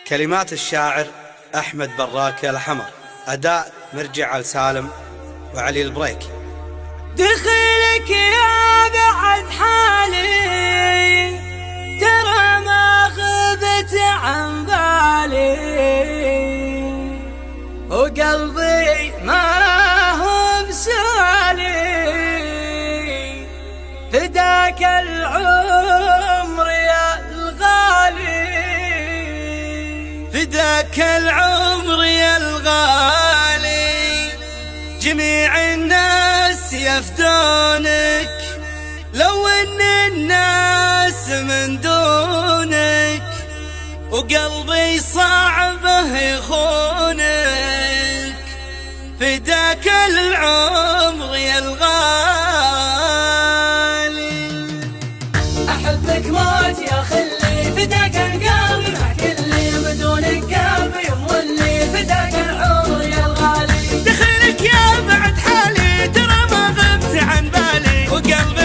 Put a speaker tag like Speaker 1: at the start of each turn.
Speaker 1: كلمات الشاعر أحمد براك الحمر، أداء مرجع السالم وعلي البريكي.
Speaker 2: دخلك يا بعد حالي، ترى ما غبت عن بالي، وقلبي ما هو بسالي، فداك العمر يا الغالي،
Speaker 1: فداك العمر يا الغالي. جميع الناس يفدونك، لو ان الناس من دونك، وقلبي صعبه يخونك، فداك العمر يا الغالي.
Speaker 2: احبك موت يا خلي، فداك القلب مع كلي، بدونك قلبي يمولي، فداك العمر يا الغالي.
Speaker 1: دخلك يا بعد حالي، ترى ما غبت عن بالي، وقلبي